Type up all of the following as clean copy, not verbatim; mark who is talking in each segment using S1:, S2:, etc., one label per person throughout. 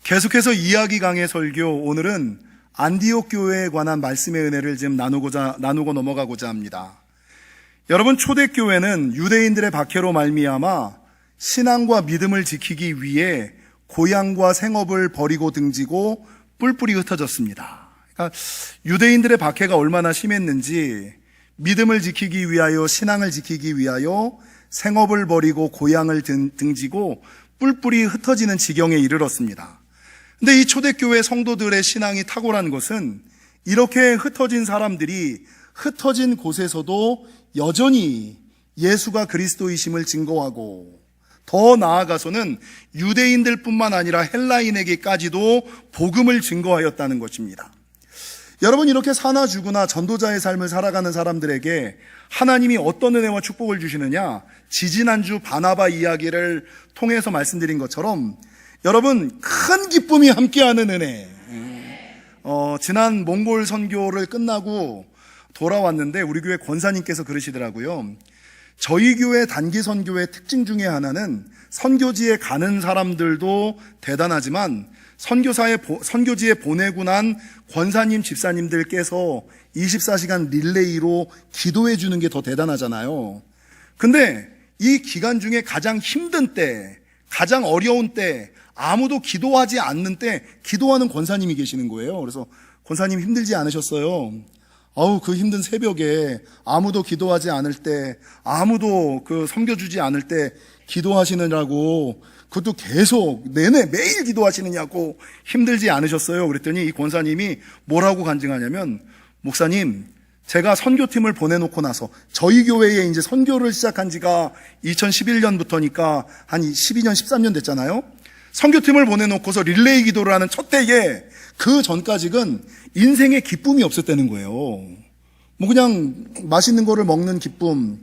S1: 계속해서 이야기 강의 설교, 오늘은 안디옥 교회에 관한 말씀의 은혜를 지금 나누고 넘어가고자 합니다. 여러분, 초대교회는 유대인들의 박해로 말미암아 신앙과 믿음을 지키기 위해 고향과 생업을 버리고 등지고 뿔뿔이 흩어졌습니다. 그러니까 유대인들의 박해가 얼마나 심했는지 믿음을 지키기 위하여, 신앙을 지키기 위하여 생업을 버리고 고향을 등지고 뿔뿔이 흩어지는 지경에 이르렀습니다. 근데 이 초대교회 성도들의 신앙이 탁월한 것은 이렇게 흩어진 사람들이 흩어진 곳에서도 여전히 예수가 그리스도이심을 증거하고, 더 나아가서는 유대인들뿐만 아니라 헬라인에게까지도 복음을 증거하였다는 것입니다. 여러분, 이렇게 사나 죽으나 전도자의 삶을 살아가는 사람들에게 하나님이 어떤 은혜와 축복을 주시느냐, 지지난주 바나바 이야기를 통해서 말씀드린 것처럼 여러분, 큰 기쁨이 함께하는 은혜. 지난 몽골 선교를 끝나고 돌아왔는데 우리 교회 권사님께서 그러시더라고요. 저희 교회 단기 선교의 특징 중에 하나는 선교지에 가는 사람들도 대단하지만 선교지에 보내고 난 권사님, 집사님들께서 24시간 릴레이로 기도해 주는 게 더 대단하잖아요. 근데 이 기간 중에 가장 힘든 때, 가장 어려운 때, 아무도 기도하지 않는 때 기도하는 권사님이 계시는 거예요. 그래서 권사님 힘들지 않으셨어요? 그 힘든 새벽에 아무도 기도하지 않을 때, 아무도 섬겨주지 않을 때 기도하시느라고, 그것도 계속 내내 매일 기도하시느냐고 힘들지 않으셨어요? 그랬더니 이 권사님이 뭐라고 간증하냐면, 목사님, 제가 선교팀을 보내놓고 나서 저희 교회에 이제 선교를 시작한 지가 2011년부터니까 한 12년, 13년 됐잖아요. 선교팀을 보내놓고서 릴레이 기도를 하는 첫 때에 그 전까지는 인생에 기쁨이 없었다는 거예요. 그냥 맛있는 거를 먹는 기쁨,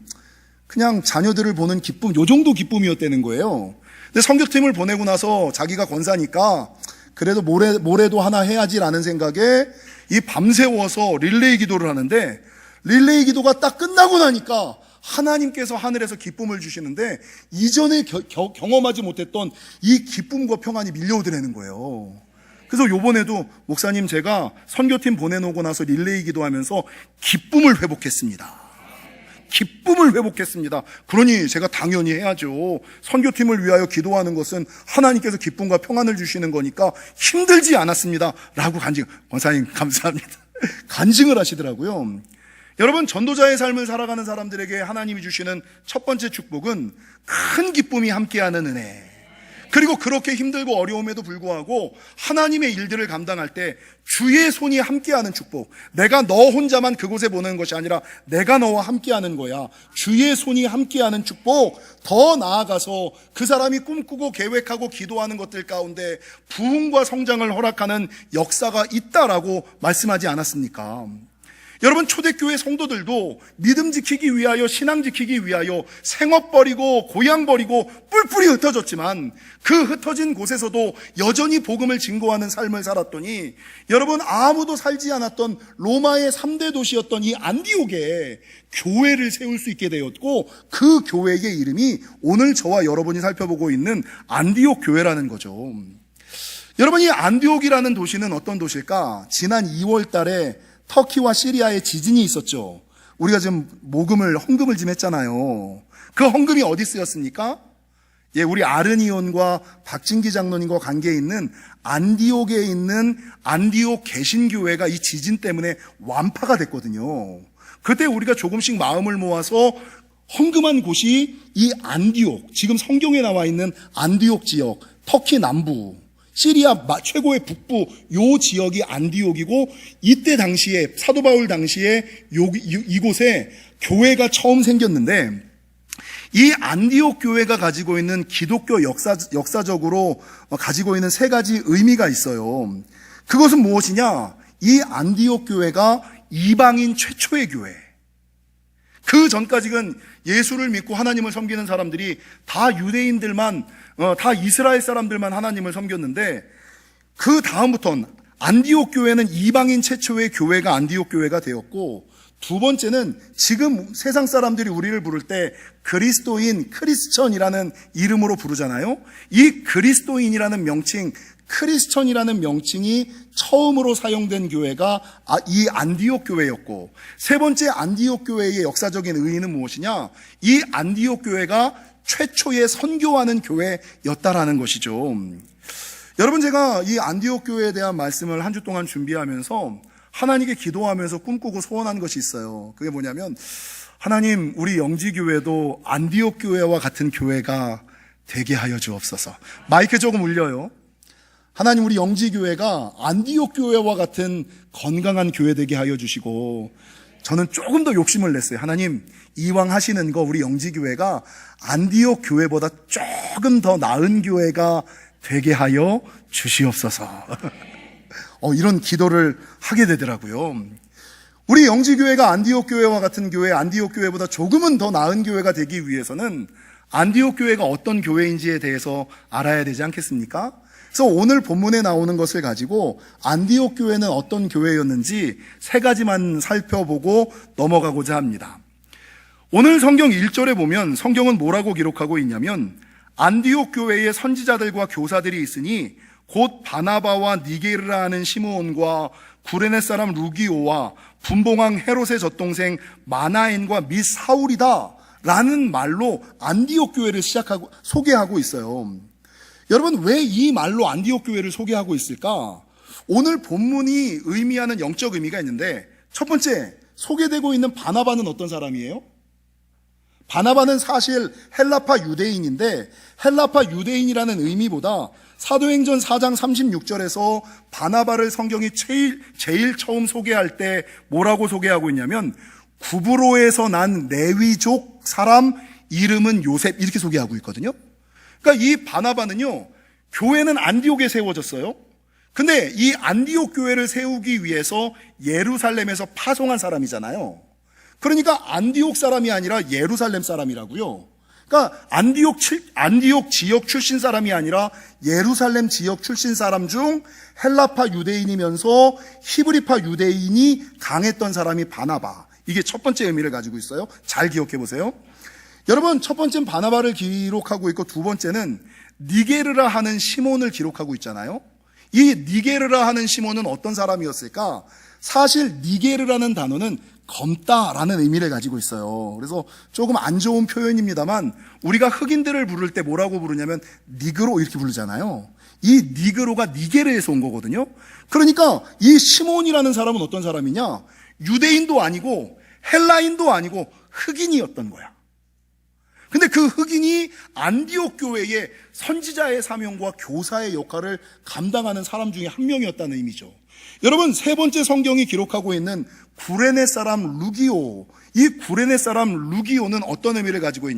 S1: 그냥 자녀들을 보는 기쁨, 요 정도 기쁨이었다는 거예요. 근데 선교팀을 보내고 나서 자기가 권사니까 그래도 모레도 하나 해야지라는 생각에 이 밤새워서 릴레이 기도를 하는데, 릴레이 기도가 딱 끝나고 나니까 하나님께서 하늘에서 기쁨을 주시는데 이전에 경험하지 못했던 이 기쁨과 평안이 밀려오더라는 거예요. 그래서 요번에도 목사님, 제가 선교팀 보내놓고 나서 릴레이 기도하면서 기쁨을 회복했습니다. 기쁨을 회복했습니다. 그러니 제가 당연히 해야죠. 선교팀을 위하여 기도하는 것은 하나님께서 기쁨과 평안을 주시는 거니까 힘들지 않았습니다 라고 권사님 감사합니다. 간증을 하시더라고요. 여러분, 전도자의 삶을 살아가는 사람들에게 하나님이 주시는 첫 번째 축복은 큰 기쁨이 함께하는 은혜. 그리고 그렇게 힘들고 어려움에도 불구하고 하나님의 일들을 감당할 때 주의 손이 함께하는 축복. 내가 너 혼자만 그곳에 보내는 것이 아니라 내가 너와 함께하는 거야. 주의 손이 함께하는 축복. 더 나아가서 그 사람이 꿈꾸고 계획하고 기도하는 것들 가운데 부흥과 성장을 허락하는 역사가 있다라고 말씀하지 않았습니까? 여러분, 초대교회 성도들도 믿음 지키기 위하여, 신앙 지키기 위하여 생업 버리고 고향 버리고 뿔뿔이 흩어졌지만 그 흩어진 곳에서도 여전히 복음을 증거하는 삶을 살았더니, 여러분, 아무도 살지 않았던 로마의 3대 도시였던 이 안디옥에 교회를 세울 수 있게 되었고, 그 교회의 이름이 오늘 저와 여러분이 살펴보고 있는 안디옥 교회라는 거죠. 여러분, 이 안디옥이라는 도시는 어떤 도시일까? 지난 2월 달에 터키와 시리아에 지진이 있었죠. 우리가 지금 헌금을 지금 했잖아요. 그 헌금이 어디 쓰였습니까? 우리 아르니온과 박진기 장로님과 관계에 있는 안디옥에 있는 안디옥 개신교회가 이 지진 때문에 완파가 됐거든요. 그때 우리가 조금씩 마음을 모아서 헌금한 곳이 이 안디옥, 지금 성경에 나와 있는 안디옥 지역, 터키 남부, 시리아 최고의 북부 요 지역이 안디옥이고, 이때 당시에 사도 바울 당시에 이곳에 교회가 처음 생겼는데, 이 안디옥 교회가 가지고 있는 기독교 역사적으로 가지고 있는 세 가지 의미가 있어요. 그것은 무엇이냐? 이 안디옥 교회가 이방인 최초의 교회. 그 전까지는 예수를 믿고 하나님을 섬기는 사람들이 다 유대인들만, 다 이스라엘 사람들만 하나님을 섬겼는데, 그 다음부터는 안디옥 교회는 이방인 최초의 교회가 안디옥 교회가 되었고, 두 번째는 지금 세상 사람들이 우리를 부를 때 그리스도인, 크리스천이라는 이름으로 부르잖아요. 이 그리스도인이라는 명칭, 크리스천이라는 명칭이 처음으로 사용된 교회가 이 안디옥 교회였고, 세 번째 안디옥 교회의 역사적인 의의는 무엇이냐? 이 안디옥 교회가 최초의 선교하는 교회였다라는 것이죠. 여러분, 제가 이 안디옥 교회에 대한 말씀을 한 주 동안 준비하면서 하나님께 기도하면서 꿈꾸고 소원한 것이 있어요. 그게 뭐냐면, 하나님, 우리 영지교회도 안디옥 교회와 같은 교회가 되게 하여 주옵소서. 마이크 조금 울려요. 하나님, 우리 영지교회가 안디옥 교회와 같은 건강한 교회 되게 하여 주시고, 저는 조금 더 욕심을 냈어요. 하나님, 이왕 하시는 거 우리 영지교회가 안디옥 교회보다 조금 더 나은 교회가 되게 하여 주시옵소서. 이런 기도를 하게 되더라고요. 우리 영지교회가 안디옥 교회와 같은 교회, 안디옥 교회보다 조금은 더 나은 교회가 되기 위해서는 안디옥 교회가 어떤 교회인지에 대해서 알아야 되지 않겠습니까? 그래서 오늘 본문에 나오는 것을 가지고 안디옥 교회는 어떤 교회였는지 세 가지만 살펴보고 넘어가고자 합니다. 오늘 성경 1절에 보면 성경은 뭐라고 기록하고 있냐면, 안디옥 교회에 선지자들과 교사들이 있으니 곧 바나바와 니게르라 하는 시므온과 구레네 사람 루기오와 분봉왕 헤롯의 젖동생 마나엔과 및 사울이다 라는 말로 안디옥 교회를 소개하고 있어요. 여러분, 왜 이 말로 안디옥 교회를 소개하고 있을까? 오늘 본문이 의미하는 영적 의미가 있는데, 첫 번째, 소개되고 있는 바나바는 어떤 사람이에요? 바나바는 사실 헬라파 유대인인데, 헬라파 유대인이라는 의미보다 사도행전 4장 36절에서 바나바를 성경이 제일 처음 소개할 때 뭐라고 소개하고 있냐면, 구브로에서 난 레위족 사람, 이름은 요셉, 이렇게 소개하고 있거든요. 그러니까 이 바나바는요, 교회는 안디옥에 세워졌어요. 근데 이 안디옥 교회를 세우기 위해서 예루살렘에서 파송한 사람이잖아요. 그러니까 안디옥 사람이 아니라 예루살렘 사람이라고요. 그러니까 안디옥 지역 출신 사람이 아니라 예루살렘 지역 출신 사람 중 헬라파 유대인이면서 히브리파 유대인이 강했던 사람이 바나바. 이게 첫 번째 의미를 가지고 있어요. 잘 기억해 보세요. 여러분, 첫 번째는 바나바를 기록하고 있고, 두 번째는 니게르라 하는 시몬을 기록하고 있잖아요. 이 니게르라 하는 시몬은 어떤 사람이었을까? 사실 니게르라는 단어는 검다라는 의미를 가지고 있어요. 그래서 조금 안 좋은 표현입니다만, 우리가 흑인들을 부를 때 뭐라고 부르냐면 니그로 이렇게 부르잖아요. 이 니그로가 니게르에서 온 거거든요. 그러니까 이 시몬이라는 사람은 어떤 사람이냐? 유대인도 아니고 헬라인도 아니고 흑인이었던 거야. 근데 그 흑인이 안디옥 교회의 선지자의 사명과 교사의 역할을 감당하는 사람 중에 한 명이었다는 의미죠. 여러분, 세 번째 성경이 기록하고 있는 구레네 사람 루기오, 이 구레네 사람 루기오는 어떤 의미를 가지고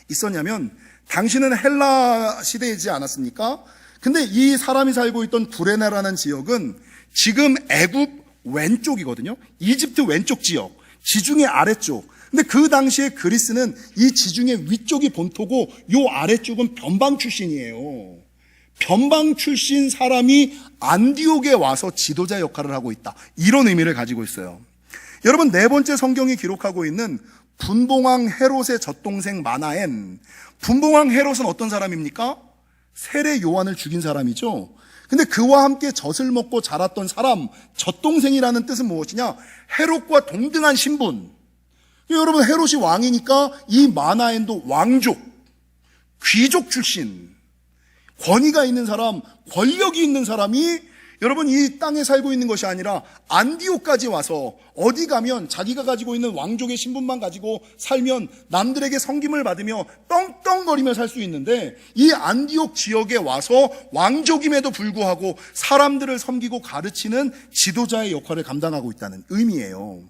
S1: 있었냐면, 당시는 헬라 시대이지 않았습니까? 근데 이 사람이 살고 있던 구레네라는 지역은 지금 애굽 왼쪽이거든요. 이집트 왼쪽 지역, 지중해 아래쪽. 근데 그 당시에 그리스는 이 지중해 위쪽이 본토고 요 아래쪽은 변방 출신이에요. 변방 출신 사람이 안디옥에 와서 지도자 역할을 하고 있다. 이런 의미를 가지고 있어요. 여러분, 네 번째 성경이 기록하고 있는 분봉왕 헤롯의 젖동생 마나엔. 분봉왕 헤롯은 어떤 사람입니까? 세례 요한을 죽인 사람이죠. 근데 그와 함께 젖을 먹고 자랐던 사람, 젖동생이라는 뜻은 무엇이냐? 헤롯과 동등한 신분. 여러분, 헤롯이 왕이니까 이 마나엔도 왕족, 귀족 출신, 권위가 있는 사람, 권력이 있는 사람이 여러분 이 땅에 살고 있는 것이 아니라 안디옥까지 와서 어디 가면 자기가 가지고 있는 왕족의 신분만 가지고 살면 남들에게 섬김을 받으며 떵떵거리며 살 수 있는데, 이 안디옥 지역에 와서 왕족임에도 불구하고 사람들을 섬기고 가르치는 지도자의 역할을 감당하고 있다는 의미예요.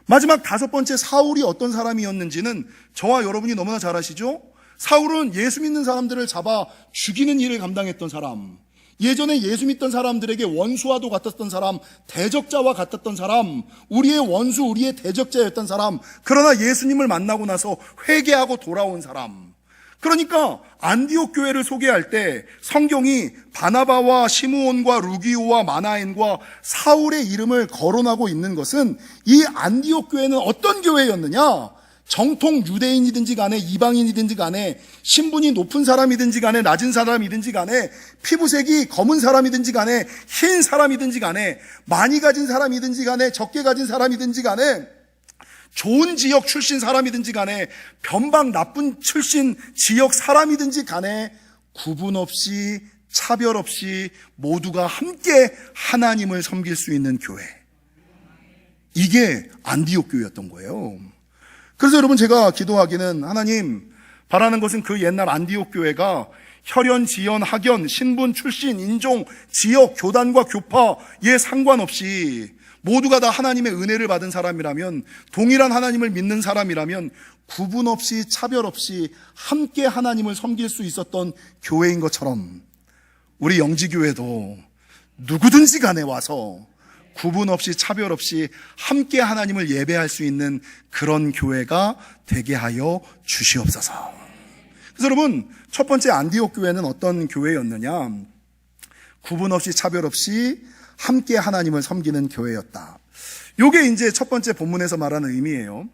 S1: 마지막 다섯 번째, 사울이 어떤 사람이었는지는 저와 여러분이 너무나 잘 아시죠? 사울은 예수 믿는 사람들을 잡아 죽이는 일을 감당했던 사람, 예전에 예수 믿던 사람들에게 원수와도 같았던 사람, 대적자와 같았던 사람, 우리의 원수, 우리의 대적자였던 사람, 그러나 예수님을 만나고 나서 회개하고 돌아온 사람. 그러니까 안디옥 교회를 소개할 때 성경이 바나바와 시므온과 루기오와 마나엔과 사울의 이름을 거론하고 있는 것은 이 안디옥 교회는 어떤 교회였느냐? 정통 유대인이든지 간에 이방인이든지 간에 신분이 높은 사람이든지 간에 낮은 사람이든지 간에 피부색이 검은 사람이든지 간에 흰 사람이든지 간에 많이 가진 사람이든지 간에 적게 가진 사람이든지 간에 좋은 지역 출신 사람이든지 간에 변방 나쁜 출신 지역 사람이든지 간에 구분 없이 차별 없이 모두가 함께 하나님을 섬길 수 있는 교회. 이게 안디옥 교회였던 거예요. 그래서 여러분 제가 기도하기는 하나님 바라는 것은 그 옛날 안디옥 교회가 혈연, 지연, 학연, 신분, 출신, 인종, 지역, 교단과 교파에 상관없이 모두가 다 하나님의 은혜를 받은 사람이라면 동일한 하나님을 믿는 사람이라면 구분 없이 차별 없이 함께 하나님을 섬길 수 있었던 교회인 것처럼 우리 영지교회도 누구든지 간에 와서 구분 없이 차별 없이 함께 하나님을 예배할 수 있는 그런 교회가 되게 하여 주시옵소서. 그래서 여러분 첫 번째 안디옥 교회는 어떤 교회였느냐? 구분 없이 차별 없이 함께 하나님을 섬기는 교회였다. 요게 이제 첫 번째 본문에서 말하는 의미예요.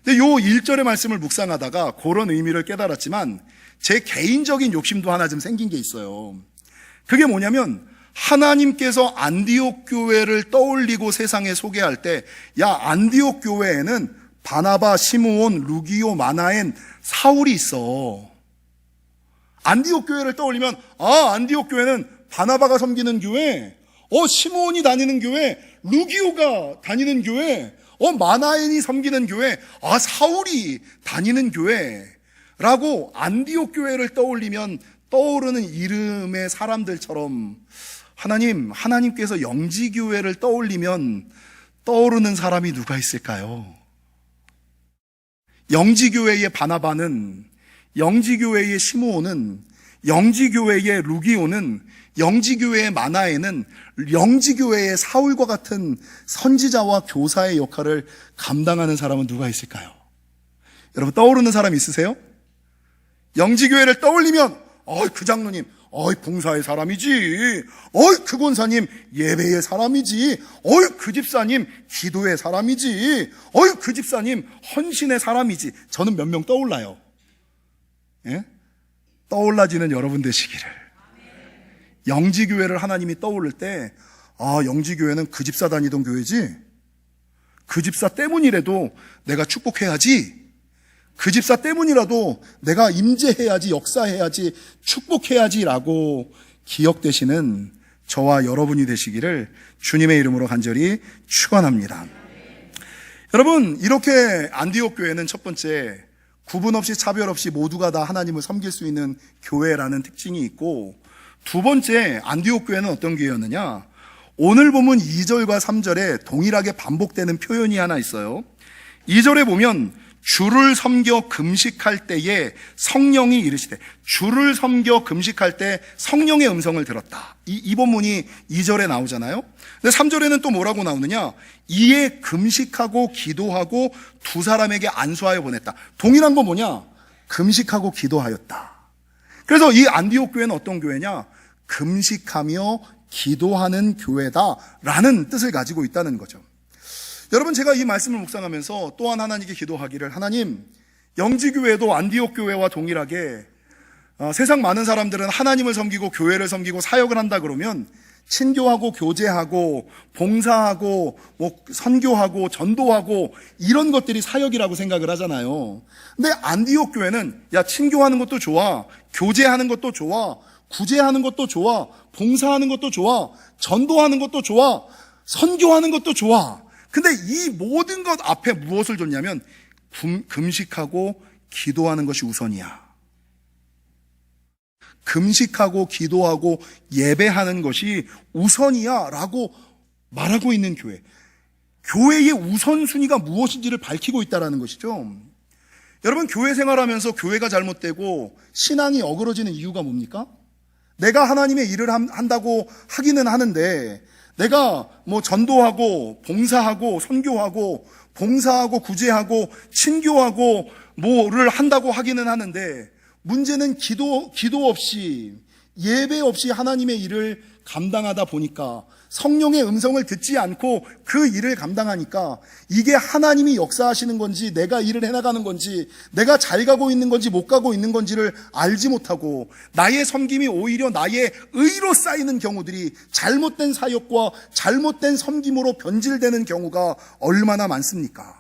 S1: 근데 요 1절의 말씀을 묵상하다가 그런 의미를 깨달았지만 제 개인적인 욕심도 하나 좀 생긴 게 있어요. 그게 뭐냐면 하나님께서 안디옥 교회를 떠올리고 세상에 소개할 때 야 안디옥 교회에는 바나바, 시므온, 루기오, 마나엔, 사울이 있어. 안디옥 교회를 떠올리면 안디옥 교회는 바나바가 섬기는 교회, 시므온이 다니는 교회, 루기오가 다니는 교회, 마나엔이 섬기는 교회, 사울이 다니는 교회라고 안디옥 교회를 떠올리면 떠오르는 이름의 사람들처럼 하나님께서 영지교회를 떠올리면 떠오르는 사람이 누가 있을까요? 영지교회의 바나바는, 영지교회의 시므온은, 영지교회의 루기오는, 영지교회의 마나에는 영지교회의 사울과 같은 선지자와 교사의 역할을 감당하는 사람은 누가 있을까요? 여러분 떠오르는 사람 있으세요? 영지교회를 떠올리면 그 장로님 봉사의 사람이지, 그 권사님 예배의 사람이지, 그 집사님 기도의 사람이지, 그 집사님 헌신의 사람이지. 저는 몇 명 떠올라요. 예? 떠올라지는 여러분 되시기를. 영지교회를 하나님이 떠올릴 때 영지교회는 그 집사 다니던 교회지, 그 집사 때문이라도 내가 축복해야지, 그 집사 때문이라도 내가 임재해야지, 역사해야지, 축복해야지라고 기억되시는 저와 여러분이 되시기를 주님의 이름으로 간절히 축원합니다. 여러분 이렇게 안디옥 교회는 첫 번째 구분 없이 차별 없이 모두가 다 하나님을 섬길 수 있는 교회라는 특징이 있고, 두 번째 안디옥 교회는 어떤 교회였느냐? 오늘 보면 2절과 3절에 동일하게 반복되는 표현이 하나 있어요. 2절에 보면 주를 섬겨 금식할 때에 성령이 이르시되, 주를 섬겨 금식할 때 성령의 음성을 들었다. 이 본문이 2절에 나오잖아요. 근데 3절에는 또 뭐라고 나오느냐? 이에 금식하고 기도하고 두 사람에게 안수하여 보냈다. 동일한 건 뭐냐? 금식하고 기도하였다. 그래서 이 안디옥 교회는 어떤 교회냐? 금식하며 기도하는 교회다라는 뜻을 가지고 있다는 거죠. 여러분 제가 이 말씀을 묵상하면서 또한 하나님께 기도하기를, 하나님 영지교회도 안디옥 교회와 동일하게 세상 많은 사람들은 하나님을 섬기고 교회를 섬기고 사역을 한다 그러면 친교하고 교제하고 봉사하고 선교하고 전도하고 이런 것들이 사역이라고 생각을 하잖아요. 근데 안디옥 교회는 친교하는 것도 좋아, 교제하는 것도 좋아, 구제하는 것도 좋아, 봉사하는 것도 좋아, 전도하는 것도 좋아, 선교하는 것도 좋아. 근데 이 모든 것 앞에 무엇을 줬냐면 금식하고 기도하는 것이 우선이야. 금식하고 기도하고 예배하는 것이 우선이야 라고 말하고 있는 교회. 교회의 우선순위가 무엇인지를 밝히고 있다는 것이죠. 여러분 교회 생활하면서 교회가 잘못되고 신앙이 어그러지는 이유가 뭡니까? 내가 하나님의 일을 한다고 하기는 하는데, 내가 전도하고 봉사하고 선교하고 봉사하고 구제하고 친교하고 뭐를 한다고 하기는 하는데, 문제는 기도 없이 예배 없이 하나님의 일을 감당하다 보니까, 성령의 음성을 듣지 않고 그 일을 감당하니까 이게 하나님이 역사하시는 건지, 내가 일을 해나가는 건지, 내가 잘 가고 있는 건지 못 가고 있는 건지를 알지 못하고 나의 섬김이 오히려 나의 의로 쌓이는 경우들이 잘못된 사역과 잘못된 섬김으로 변질되는 경우가 얼마나 많습니까?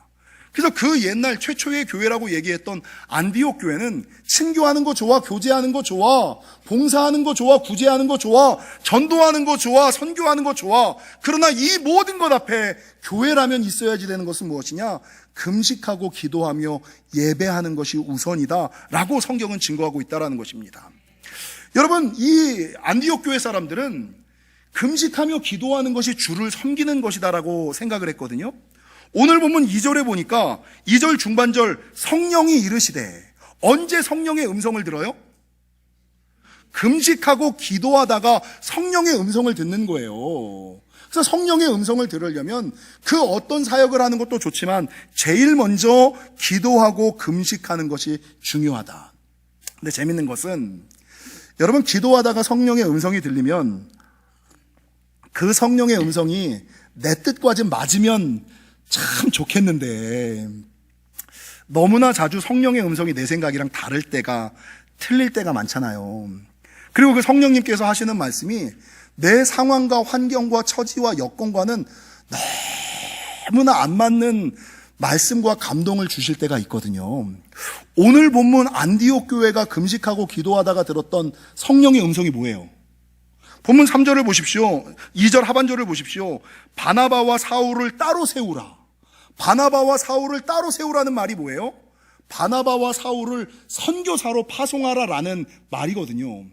S1: 그래서 그 옛날 최초의 교회라고 얘기했던 안디옥 교회는 친교하는 거 좋아, 교제하는 거 좋아, 봉사하는 거 좋아, 구제하는 거 좋아, 전도하는 거 좋아, 선교하는 거 좋아. 그러나 이 모든 것 앞에 교회라면 있어야지 되는 것은 무엇이냐? 금식하고 기도하며 예배하는 것이 우선이다 라고 성경은 증거하고 있다는 것입니다. 여러분, 이 안디옥 교회 사람들은 금식하며 기도하는 것이 주를 섬기는 것이다라고 생각을 했거든요. 오늘 본문 2절에 보니까 2절 중반절 성령이 이르시되, 언제 성령의 음성을 들어요? 금식하고 기도하다가 성령의 음성을 듣는 거예요. 그래서 성령의 음성을 들으려면 그 어떤 사역을 하는 것도 좋지만 제일 먼저 기도하고 금식하는 것이 중요하다. 근데 재밌는 것은 여러분, 기도하다가 성령의 음성이 들리면 그 성령의 음성이 내 뜻과 좀 맞으면 참 좋겠는데, 너무나 자주 성령의 음성이 내 생각이랑 다를 때가, 틀릴 때가 많잖아요. 그리고 그 성령님께서 하시는 말씀이 내 상황과 환경과 처지와 여건과는 너무나 안 맞는 말씀과 감동을 주실 때가 있거든요. 오늘 본문 안디옥 교회가 금식하고 기도하다가 들었던 성령의 음성이 뭐예요? 본문 3절을 보십시오. 2절 하반절을 보십시오. 바나바와 사울을 따로 세우라. 바나바와 사울을 따로 세우라는 말이 뭐예요? 바나바와 사울을 선교사로 파송하라라는 말이거든요.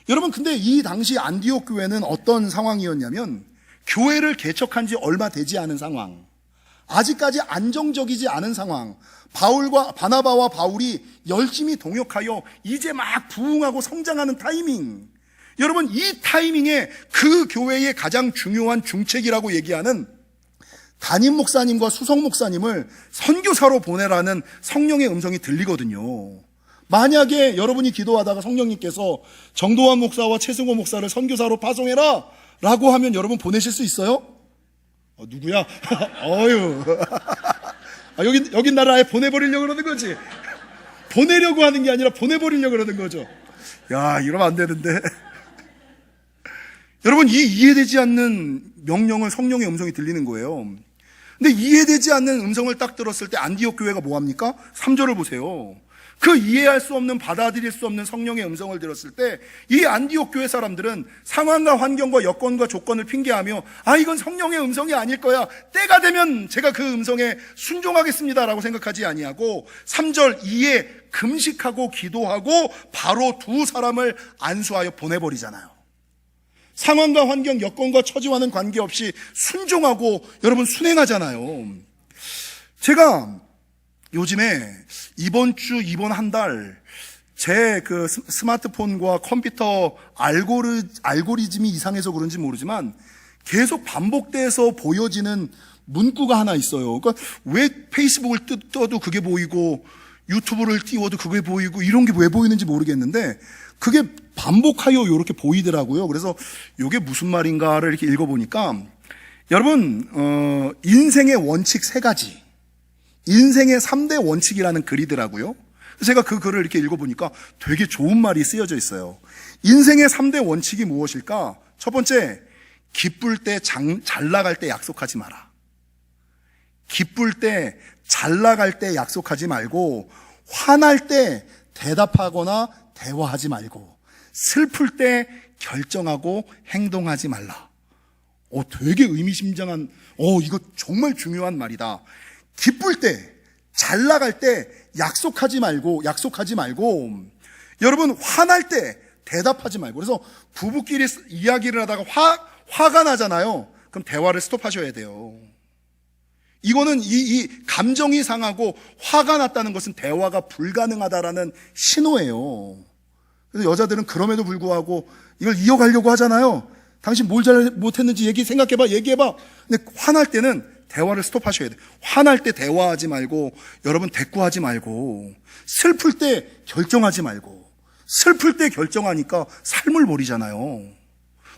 S1: 여러분, 근데 이 당시 안디옥 교회는 어떤 상황이었냐면, 교회를 개척한 지 얼마 되지 않은 상황, 아직까지 안정적이지 않은 상황, 바나바와 바울이 열심히 동역하여 이제 막 부흥하고 성장하는 타이밍, 여러분, 이 타이밍에 그 교회의 가장 중요한 중책이라고 얘기하는 담임 목사님과 수석 목사님을 선교사로 보내라는 성령의 음성이 들리거든요. 만약에 여러분이 기도하다가 성령님께서 정도환 목사와 최승호 목사를 선교사로 파송해라 라고 하면 여러분 보내실 수 있어요? 누구야? 어휴. 여긴 나를 아예 보내버리려고 그러는 거지. 보내려고 하는 게 아니라 보내버리려고 그러는 거죠. 야, 이러면 안 되는데. 여러분, 이 이해되지 않는 명령을 성령의 음성이 들리는 거예요. 근데 이해되지 않는 음성을 딱 들었을 때 안디옥 교회가 뭐 합니까? 3절을 보세요. 그 이해할 수 없는, 받아들일 수 없는 성령의 음성을 들었을 때 이 안디옥 교회 사람들은 상황과 환경과 여건과 조건을 핑계하며, 이건 성령의 음성이 아닐 거야, 때가 되면 제가 그 음성에 순종하겠습니다라고 생각하지 아니하고 3절 이에 금식하고 기도하고 바로 두 사람을 안수하여 보내버리잖아요. 상황과 환경, 여건과 처지와는 관계없이 순종하고 여러분 순행하잖아요. 제가 요즘에 이번 한 달 제 그 스마트폰과 컴퓨터 알고리즘이 이상해서 그런지 모르지만 계속 반복돼서 보여지는 문구가 하나 있어요. 그러니까 왜 페이스북을 떠도 그게 보이고 유튜브를 띄워도 그게 보이고 이런 게 왜 보이는지 모르겠는데 그게 반복하여 이렇게 보이더라고요. 그래서 이게 무슨 말인가를 이렇게 읽어보니까 여러분, 인생의 원칙 3가지, 인생의 3대 원칙이라는 글이더라고요. 제가 그 글을 이렇게 읽어보니까 되게 좋은 말이 쓰여져 있어요. 인생의 3대 원칙이 무엇일까? 첫 번째, 기쁠 때 잘 나갈 때 약속하지 마라. 기쁠 때 잘 나갈 때 약속하지 말고, 화날 때 대답하거나 대화하지 말고, 슬플 때 결정하고 행동하지 말라. 되게 의미심장한, 이거 정말 중요한 말이다. 기쁠 때, 잘 나갈 때 약속하지 말고, 여러분, 화날 때 대답하지 말고. 그래서 부부끼리 이야기를 하다가 화가 나잖아요. 그럼 대화를 스톱하셔야 돼요. 이거는 이 감정이 상하고 화가 났다는 것은 대화가 불가능하다라는 신호예요. 그래서 여자들은 그럼에도 불구하고 이걸 이어가려고 하잖아요. 당신 뭘 잘 못했는지 생각해봐, 얘기해봐. 근데 화날 때는 대화를 스톱하셔야 돼요. 화날 때 대화하지 말고, 여러분 대꾸하지 말고, 슬플 때 결정하지 말고. 슬플 때 결정하니까 삶을 버리잖아요.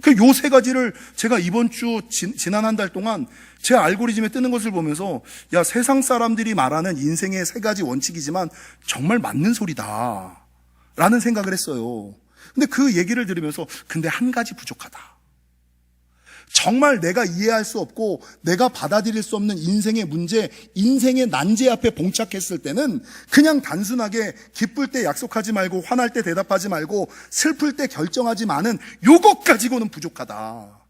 S1: 요 세 가지를 제가 이번 주 지난 한 달 동안 제 알고리즘에 뜨는 것을 보면서 야, 세상 사람들이 말하는 인생의 세 가지 원칙이지만 정말 맞는 소리다 라는 생각을 했어요. 근데 그 얘기를 들으면서 근데 한 가지 부족하다. 정말 내가 이해할 수 없고 내가 받아들일 수 없는 인생의 문제, 인생의 난제 앞에 봉착했을 때는 그냥 단순하게 기쁠 때 약속하지 말고 화날 때 대답하지 말고 슬플 때 결정하지 마는 요것 가지고는 부족하다.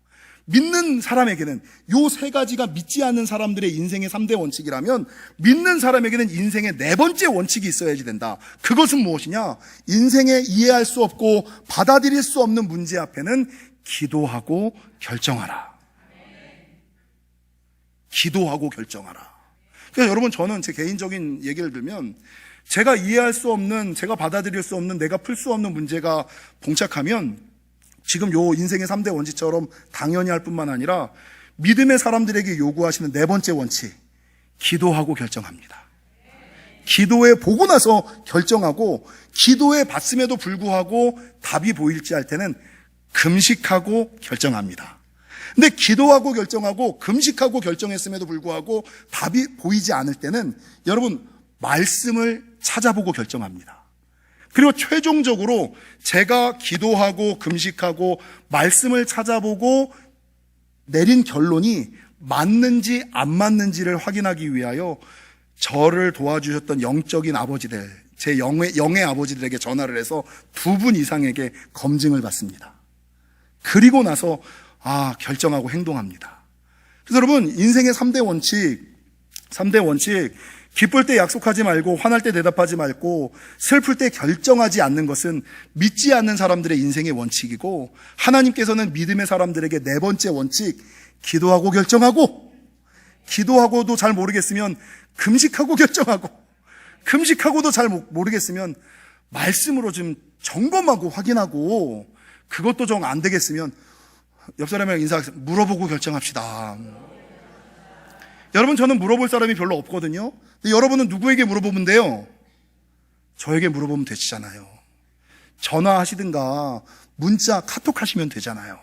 S1: 믿는 사람에게는 요 세 가지가 믿지 않는 사람들의 인생의 3대 원칙이라면 믿는 사람에게는 인생의 네 번째 원칙이 있어야지 된다. 그것은 무엇이냐? 인생에 이해할 수 없고 받아들일 수 없는 문제 앞에는 기도하고 결정하라. 기도하고 결정하라. 그러니까 여러분, 저는 제 개인적인 얘기를 들면 제가 이해할 수 없는, 제가 받아들일 수 없는, 내가 풀 수 없는 문제가 봉착하면 지금 요 인생의 3대 원칙처럼 당연히 할 뿐만 아니라 믿음의 사람들에게 요구하시는 네 번째 원칙, 기도하고 결정합니다. 기도해 보고 나서 결정하고, 기도해 봤음에도 불구하고 답이 보일지 할 때는 금식하고 결정합니다. 근데 기도하고 결정하고 금식하고 결정했음에도 불구하고 답이 보이지 않을 때는 여러분, 말씀을 찾아보고 결정합니다. 그리고 최종적으로 제가 기도하고 금식하고 말씀을 찾아보고 내린 결론이 맞는지 안 맞는지를 확인하기 위하여 저를 도와주셨던 영적인 아버지들, 제 영의 아버지들에게 전화를 해서 2분 이상에게 검증을 받습니다. 그리고 나서 결정하고 행동합니다. 그래서 여러분, 인생의 3대 원칙, 기쁠 때 약속하지 말고 화날 때 대답하지 말고 슬플 때 결정하지 않는 것은 믿지 않는 사람들의 인생의 원칙이고, 하나님께서는 믿음의 사람들에게 네 번째 원칙, 기도하고 결정하고, 기도하고도 잘 모르겠으면 금식하고 결정하고, 금식하고도 잘 모르겠으면 말씀으로 좀 점검하고 확인하고, 그것도 좀 안 되겠으면 옆 사람이랑 물어보고 결정합시다. 여러분, 저는 물어볼 사람이 별로 없거든요. 근데 여러분은 누구에게 물어보면 돼요? 저에게 물어보면 되시잖아요. 전화하시든가 문자, 카톡 하시면 되잖아요.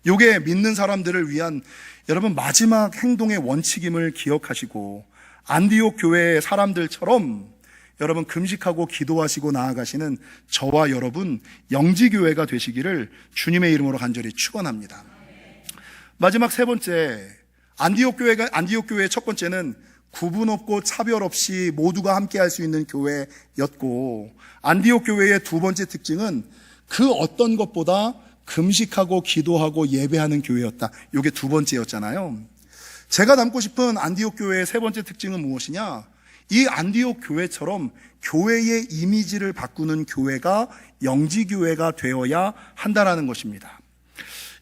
S1: 요게 믿는 사람들을 위한 여러분 마지막 행동의 원칙임을 기억하시고, 안디옥 교회의 사람들처럼 여러분 금식하고 기도하시고 나아가시는 저와 여러분 영지교회가 되시기를 주님의 이름으로 간절히 축원합니다. 마지막 세 번째, 안디옥 교회의 첫 번째는 구분 없고 차별 없이 모두가 함께 할 수 있는 교회였고, 안디옥 교회의 두 번째 특징은 그 어떤 것보다 금식하고 기도하고 예배하는 교회였다. 이게 두 번째였잖아요. 제가 담고 싶은 안디옥 교회의 세 번째 특징은 무엇이냐? 이 안디옥 교회처럼 교회의 이미지를 바꾸는 교회가 영지교회가 되어야 한다는 것입니다.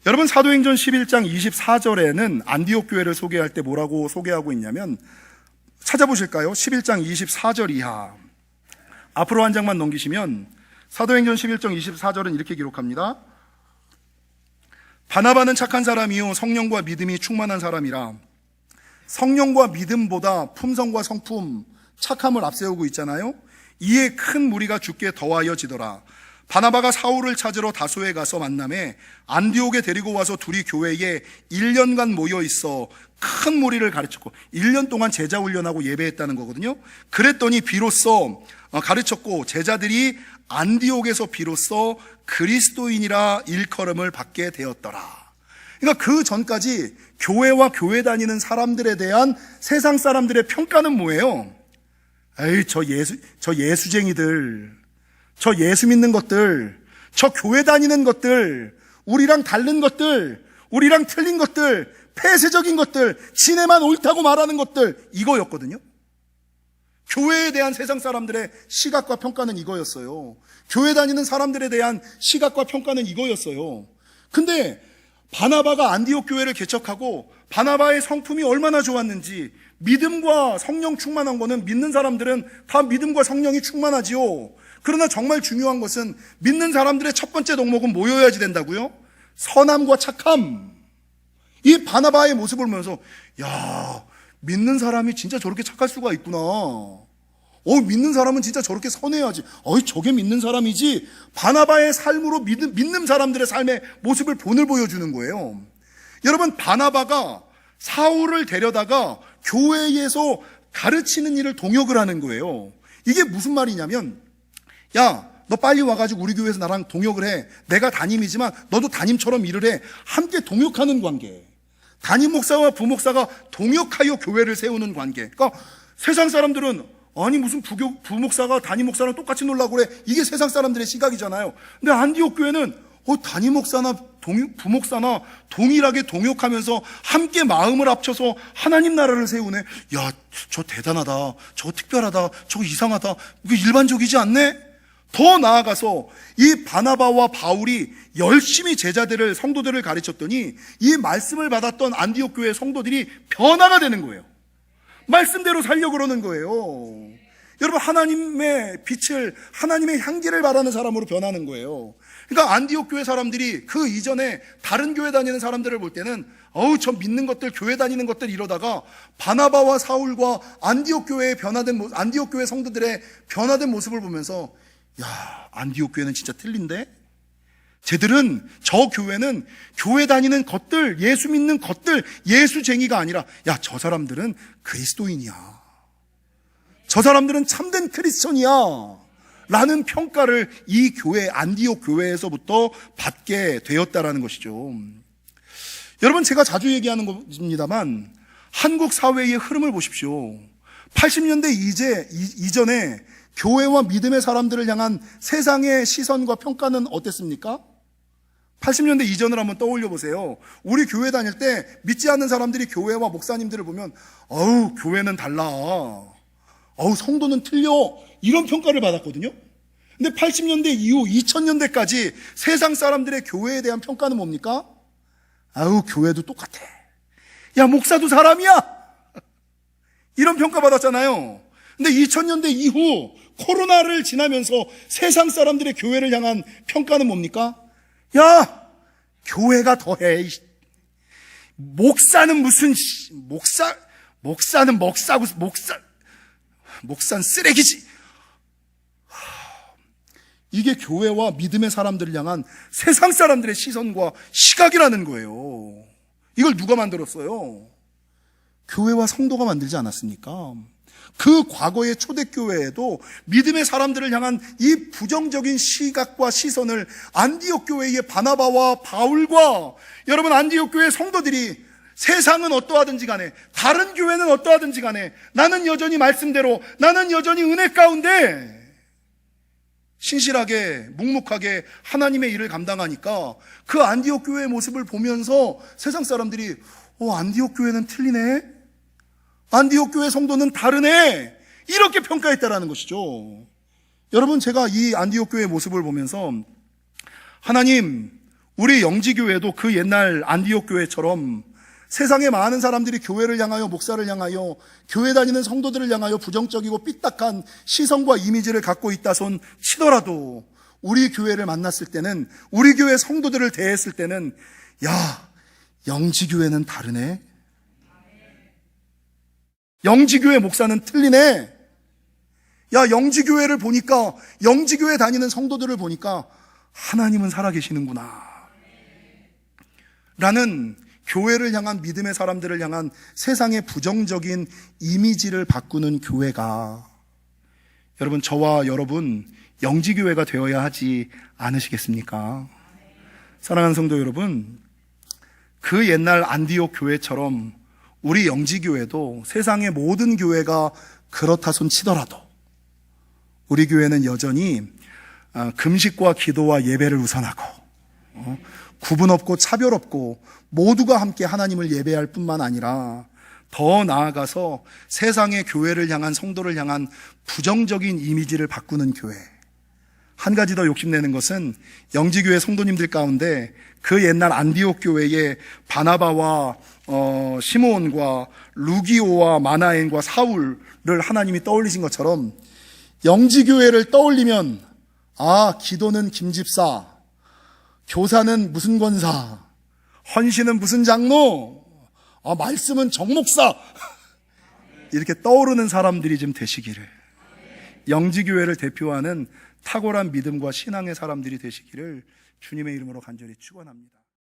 S1: 여러분, 사도행전 11장 24절에는 안디옥 교회를 소개할 때 뭐라고 소개하고 있냐면, 찾아보실까요? 11장 24절 이하 앞으로 한 장만 넘기시면 사도행전 11장 24절은 이렇게 기록합니다. 바나바는 착한 사람이요 성령과 믿음이 충만한 사람이라. 성령과 믿음보다 품성과 성품, 착함을 앞세우고 있잖아요. 이에 큰 무리가 주께 더하여지더라. 바나바가 사울을 찾으러 다소에 가서 만남에 안디옥에 데리고 와서 둘이 교회에 1년간 모여 있어 큰 무리를 가르쳤고, 1년 동안 제자 훈련하고 예배했다는 거거든요. 그랬더니 비로소 가르쳤고, 제자들이 안디옥에서 비로소 그리스도인이라 일컬음을 받게 되었더라. 그러니까 그 전까지 교회와 교회 다니는 사람들에 대한 세상 사람들의 평가는 뭐예요? 에이, 저 예수쟁이들, 저 예수 믿는 것들, 저 교회 다니는 것들, 우리랑 다른 것들, 우리랑 틀린 것들, 폐쇄적인 것들, 지네만 옳다고 말하는 것들, 이거였거든요. 교회에 대한 세상 사람들의 시각과 평가는 이거였어요. 교회 다니는 사람들에 대한 시각과 평가는 이거였어요. 근데 바나바가 안디옥 교회를 개척하고 바나바의 성품이 얼마나 좋았는지, 믿음과 성령 충만한 거는 믿는 사람들은 다 믿음과 성령이 충만하지요. 그러나 정말 중요한 것은 믿는 사람들의 첫 번째 덕목은 뭐여야지 된다고요? 선함과 착함. 이 바나바의 모습을 보면서, 야, 믿는 사람이 진짜 저렇게 착할 수가 있구나. 믿는 사람은 진짜 저렇게 선해야지. 저게 믿는 사람이지. 바나바의 삶으로 믿는 사람들의 삶의 모습을 본을 보여주는 거예요. 여러분, 바나바가 사울을 데려다가 교회에서 가르치는 일을 동역을 하는 거예요. 이게 무슨 말이냐면, 야, 너 빨리 와가지고 우리 교회에서 나랑 동역을 해. 내가 담임이지만 너도 담임처럼 일을 해. 함께 동역하는 관계. 담임 목사와 부목사가 동역하여 교회를 세우는 관계. 그러니까 세상 사람들은 아니 무슨 부목사가 담임 목사랑 똑같이 놀라고 그래. 이게 세상 사람들의 시각이잖아요. 근데 안디옥 교회는 담임 목사나 부목사나 동일하게 동역하면서 함께 마음을 합쳐서 하나님 나라를 세우네. 야, 저 대단하다. 저 특별하다. 저거 이상하다. 이거 일반적이지 않네? 더 나아가서 이 바나바와 바울이 열심히 성도들을 가르쳤더니 이 말씀을 받았던 안디옥 교회 성도들이 변화가 되는 거예요. 말씀대로 살려고 그러는 거예요. 여러분, 하나님의 빛을, 하나님의 향기를 바라는 사람으로 변하는 거예요. 그러니까 안디옥 교회 사람들이 그 이전에 다른 교회 다니는 사람들을 볼 때는 저 믿는 것들, 교회 다니는 것들 이러다가 바나바와 사울과 안디옥 교회 성도들의 변화된 모습을 보면서 야, 안디옥 교회는 진짜 틀린데? 저 교회는 교회 다니는 것들, 예수 믿는 것들, 예수쟁이가 아니라 야, 저 사람들은 그리스도인이야. 저 사람들은 참된 크리스천이야. 라는 평가를 이 교회, 안디옥 교회에서부터 받게 되었다라는 것이죠. 여러분, 제가 자주 얘기하는 겁니다만 한국 사회의 흐름을 보십시오. 80년대 이전에 교회와 믿음의 사람들을 향한 세상의 시선과 평가는 어땠습니까? 80년대 이전을 한번 떠올려 보세요. 우리 교회 다닐 때 믿지 않는 사람들이 교회와 목사님들을 보면 교회는 달라. 성도는 틀려. 이런 평가를 받았거든요. 근데 80년대 이후 2000년대까지 세상 사람들의 교회에 대한 평가는 뭡니까? 교회도 똑같아. 야, 목사도 사람이야. 이런 평가 받았잖아요. 근데 2000년대 이후 코로나를 지나면서 세상 사람들의 교회를 향한 평가는 뭡니까? 야, 교회가 더해. 목사는 무슨 목사는 목사는 쓰레기지. 이게 교회와 믿음의 사람들을 향한 세상 사람들의 시선과 시각이라는 거예요. 이걸 누가 만들었어요? 교회와 성도가 만들지 않았습니까? 그 과거의 초대교회에도 믿음의 사람들을 향한 이 부정적인 시각과 시선을 안디옥 교회의 바나바와 바울과 여러분 안디옥 교회 성도들이 세상은 어떠하든지 간에 다른 교회는 어떠하든지 간에 나는 여전히 말씀대로 나는 여전히 은혜 가운데 신실하게 묵묵하게 하나님의 일을 감당하니까 그 안디옥 교회의 모습을 보면서 세상 사람들이 안디옥 교회는 틀리네. 안디옥 교회 성도는 다르네. 이렇게 평가했다라는 것이죠. 여러분, 제가 이 안디옥 교회의 모습을 보면서 하나님, 우리 영지교회도 그 옛날 안디옥 교회처럼 세상에 많은 사람들이 교회를 향하여 목사를 향하여 교회 다니는 성도들을 향하여 부정적이고 삐딱한 시선과 이미지를 갖고 있다 손 치더라도 우리 교회를 만났을 때는 우리 교회 성도들을 대했을 때는 야, 영지교회는 다르네. 영지교회 목사는 틀리네. 야, 영지교회를 보니까 영지교회 다니는 성도들을 보니까 하나님은 살아계시는구나 라는 교회를 향한 믿음의 사람들을 향한 세상의 부정적인 이미지를 바꾸는 교회가 여러분 저와 여러분 영지교회가 되어야 하지 않으시겠습니까? 사랑하는 성도 여러분, 그 옛날 안디옥 교회처럼 우리 영지교회도 세상의 모든 교회가 그렇다 손 치더라도 우리 교회는 여전히 금식과 기도와 예배를 우선하고 구분 없고 차별 없고 모두가 함께 하나님을 예배할 뿐만 아니라 더 나아가서 세상의 교회를 향한 성도를 향한 부정적인 이미지를 바꾸는 교회. 한 가지 더 욕심내는 것은 영지교회 성도님들 가운데 그 옛날 안디옥 교회의 바나바와 시므온과 루기오와 마나엔과 사울을 하나님이 떠올리신 것처럼 영지교회를 떠올리면 기도는 김집사, 교사는 무슨 권사, 헌신은 무슨 장로, 말씀은 정목사 이렇게 떠오르는 사람들이 좀 되시기를 영지교회를 대표하는 탁월한 믿음과 신앙의 사람들이 되시기를 주님의 이름으로 간절히 축원합니다.